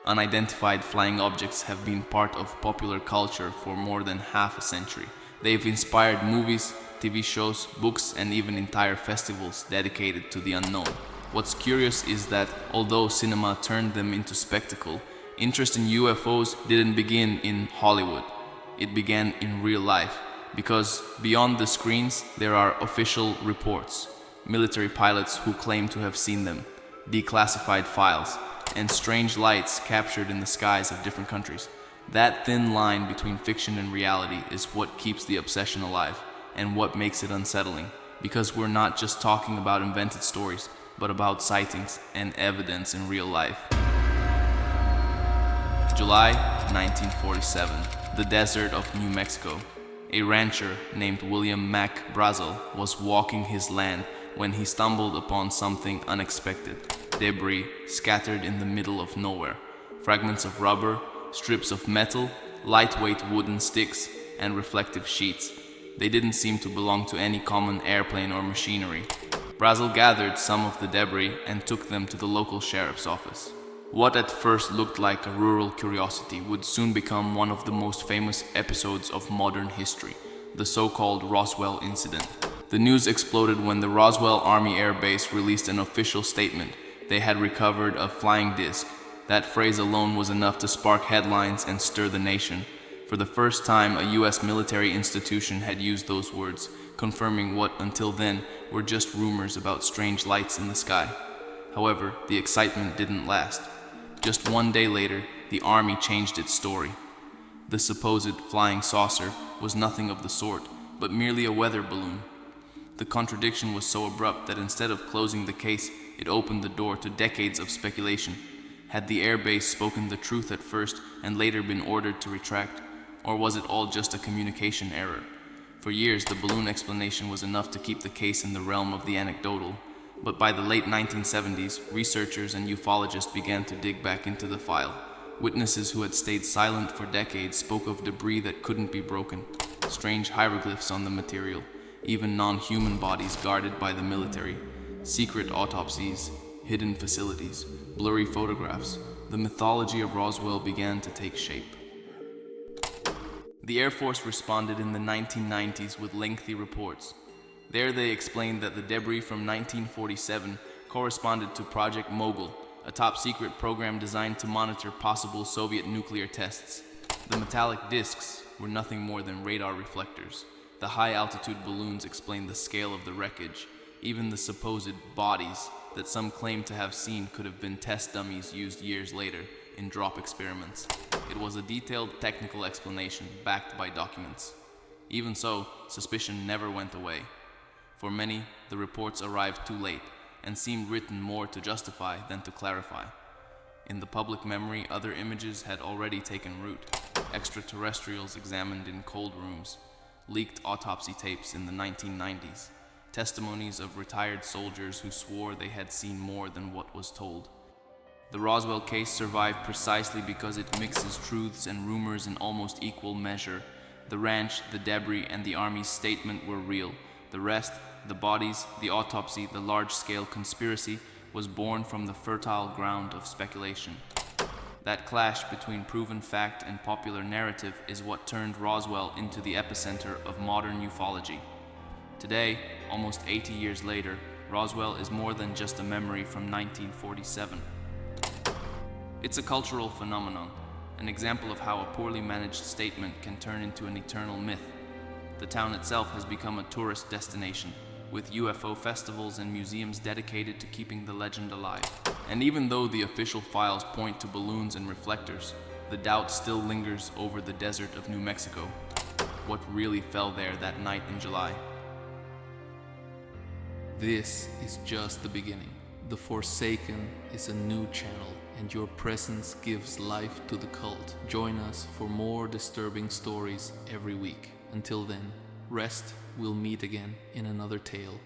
Unidentified flying objects have been part of popular culture for more than half a century. They've inspired movies, TV shows, books, and even entire festivals dedicated to the unknown. What's curious is that although cinema turned them into spectacle, interest in UFOs didn't begin in Hollywood. It began in real life, because beyond the screens there are official reports, military pilots who claim to have seen them, declassified files, and strange lights captured in the skies of different countries. That thin line between fiction and reality is what keeps the obsession alive, and what makes it unsettling, because we're not just talking about invented stories, but about sightings and evidence in real life. July 1947, the desert of New Mexico. A rancher named William Mac Brazel was walking his land when he stumbled upon something unexpected. Debris scattered in the middle of nowhere. Fragments of rubber, strips of metal, lightweight wooden sticks, and reflective sheets. They didn't seem to belong to any common airplane or machinery. Brazel gathered some of the debris and took them to the local sheriff's office. What at first looked like a rural curiosity would soon become one of the most famous episodes of modern history, the so-called Roswell incident. The news exploded when the Roswell Army Air Base released an official statement. They had recovered a flying disc. That phrase alone was enough to spark headlines and stir the nation. For the first time, a U.S. military institution had used those words, confirming what until then were just rumors about strange lights in the sky. However, the excitement didn't last. Just one day later, the Army changed its story. The supposed flying saucer was nothing of the sort, but merely a weather balloon. The contradiction was so abrupt that instead of closing the case, it opened the door to decades of speculation. Had the airbase spoken the truth at first and later been ordered to retract? Or was it all just a communication error? For years, the balloon explanation was enough to keep the case in the realm of the anecdotal. But by the late 1970s, researchers and ufologists began to dig back into the file. Witnesses who had stayed silent for decades spoke of debris that couldn't be broken, strange hieroglyphs on the material, even non-human bodies guarded by the military, secret autopsies, hidden facilities, blurry photographs. The mythology of Roswell began to take shape. The Air Force responded in the 1990s with lengthy reports. There they explained that the debris from 1947 corresponded to Project Mogul, a top-secret program designed to monitor possible Soviet nuclear tests. The metallic discs were nothing more than radar reflectors. The high-altitude balloons explained the scale of the wreckage. Even the supposed bodies that some claim to have seen could have been test dummies used years later in drop experiments. It was a detailed technical explanation backed by documents. Even so, suspicion never went away. For many, the reports arrived too late and seemed written more to justify than to clarify. In the public memory, other images had already taken root. Extraterrestrials examined in cold rooms, leaked autopsy tapes in the 1990s, testimonies of retired soldiers who swore they had seen more than what was told. The Roswell case survived precisely because it mixes truths and rumors in almost equal measure. The ranch, the debris, and the Army's statement were real. The rest, the bodies, the autopsy, the large-scale conspiracy, was born from the fertile ground of speculation. That clash between proven fact and popular narrative is what turned Roswell into the epicenter of modern ufology. Today, almost 80 years later, Roswell is more than just a memory from 1947. It's a cultural phenomenon, an example of how a poorly managed statement can turn into an eternal myth. The town itself has become a tourist destination, with UFO festivals and museums dedicated to keeping the legend alive. And even though the official files point to balloons and reflectors, the doubt still lingers over the desert of New Mexico. What really fell there that night in July? This is just the beginning. The Forsaken is a new channel, and your presence gives life to the cult. Join us for more disturbing stories every week. Until then, rest. We'll meet again in another tale.